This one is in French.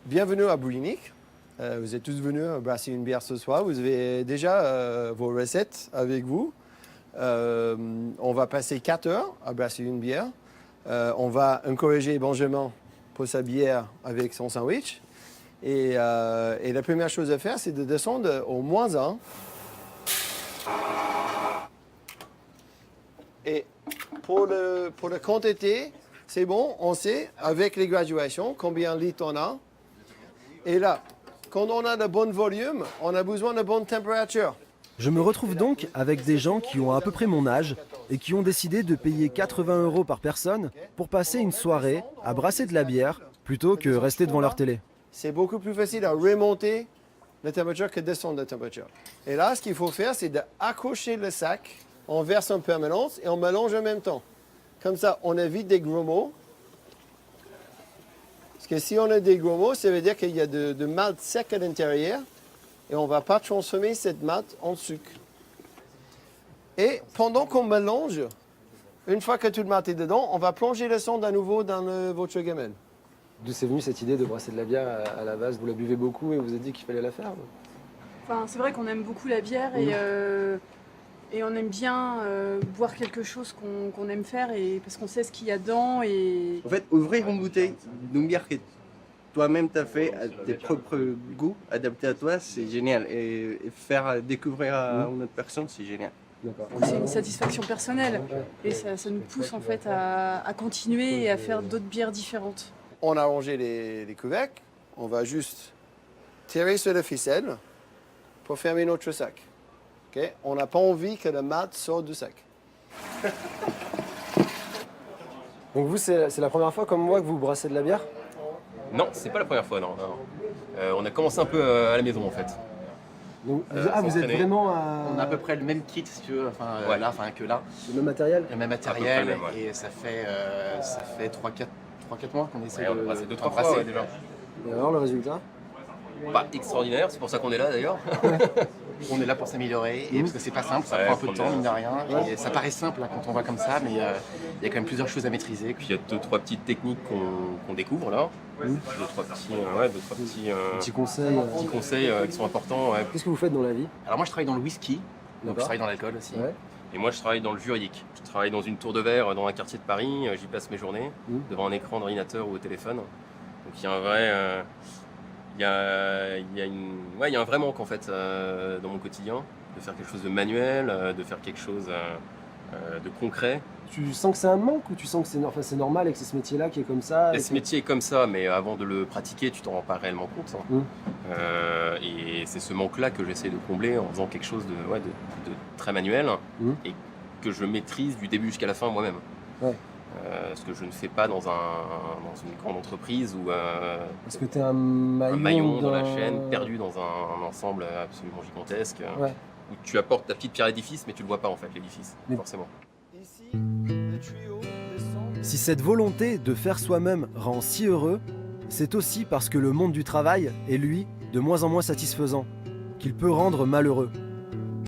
Bienvenue à Brunic. Vous êtes tous venus brasser une bière ce soir. Vous avez déjà vos recettes avec vous. On va passer 4 heures à brasser une bière. On va encourager Benjamin pour sa bière avec son sandwich. Et la première chose à faire, c'est de descendre au -1. Et pour la quantité, c'est bon, on sait, avec les graduations, combien de litres on a. Et là, quand on a le bon volume, on a besoin de bonne température. Je me retrouve donc avec des gens qui ont à peu près mon âge et qui ont décidé de payer 80 € par personne pour passer une soirée à brasser de la bière plutôt que rester devant leur télé. C'est beaucoup plus facile à remonter la température que descendre la température. Et là, ce qu'il faut faire, c'est d'accrocher le sac, on verse en permanence et on mélange en même temps. Comme ça, on évite des gros mots. Parce que si on a des gros mots, ça veut dire qu'il y a de malt sec à l'intérieur et on ne va pas transformer cette malt en sucre. Et pendant qu'on mélange, une fois que tout le malt est dedans, on va plonger le sang à nouveau dans votre gamelle. D'où c'est venu cette idée de brasser de la bière à la base? Vous la buvez beaucoup et vous vous êtes dit qu'il fallait la faire? Enfin, c'est vrai qu'on aime beaucoup la bière et on aime bien boire quelque chose qu'on aime faire parce qu'on sait ce qu'il y a dedans. En fait, ouvrir une bouteille d'une bière que toi-même t'as fait à tes propres goûts, adapté à toi, c'est génial. Et faire découvrir à une autre personne, c'est génial. C'est une satisfaction personnelle et ça nous pousse en fait à continuer et à faire d'autres bières différentes. On a rangé les couvercles, on va juste tirer sur la ficelle pour fermer notre sac. Okay? On n'a pas envie que le malt sorte du sac. Donc vous, c'est la première fois comme moi que vous brassez de la bière? Non, c'est pas la première fois, non. On a commencé un peu à la maison en fait. Donc, vous êtes vraiment à... On a à peu près le même kit, si tu veux, Ouais. Que là. Le même matériel? Le même À peu matériel, près le même, ouais. et ça fait 3-4 mois qu'on essaie On a de brassé 2-3 brasser. fois ouais, déjà. Et alors, le résultat? Pas extraordinaire, c'est pour ça qu'on est là d'ailleurs. On est là pour s'améliorer, et parce que c'est pas simple, ça Ouais, prend un peu de faut temps, bien. mine de rien. Et ça paraît simple là, quand on voit comme ça, mais il y a quand même plusieurs choses à maîtriser. Puis il y a 2-3 petites techniques qu'on découvre là. 2-3 Petit conseil. petits conseils qui sont importants. Ouais. Qu'est-ce que vous faites dans la vie? Alors moi je travaille dans le whisky, donc D'accord. je travaille dans l'alcool aussi. Ouais. Et moi je travaille dans le juridique. Je travaille dans une tour de verre dans un quartier de Paris, j'y passe mes journées, devant un écran d'ordinateur ou au téléphone. Donc il y a un vrai. Il y a un vrai manque en fait dans mon quotidien, de faire quelque chose de manuel, de faire quelque chose de concret. Tu sens que c'est un manque ou tu sens que c'est normal et que c'est ce métier-là qui est comme ça? Et ce métier est comme ça, mais avant de le pratiquer, tu t'en rends pas réellement compte. Et c'est ce manque-là que j'essaie de combler en faisant quelque chose de très manuel et que je maîtrise du début jusqu'à la fin moi-même. Ouais. Ce que je ne fais pas dans une grande entreprise ou Parce que tu es un un maillon dans la d'un- chaîne, perdu dans un ensemble absolument gigantesque, Ouais. où tu apportes ta petite pierre à l'édifice, mais tu ne le vois pas en fait, l'édifice, Mais- forcément. Ici, le tuyau descend. Si cette volonté de faire soi-même rend si heureux, c'est aussi parce que le monde du travail est, lui, de moins en moins satisfaisant, qu'il peut rendre malheureux.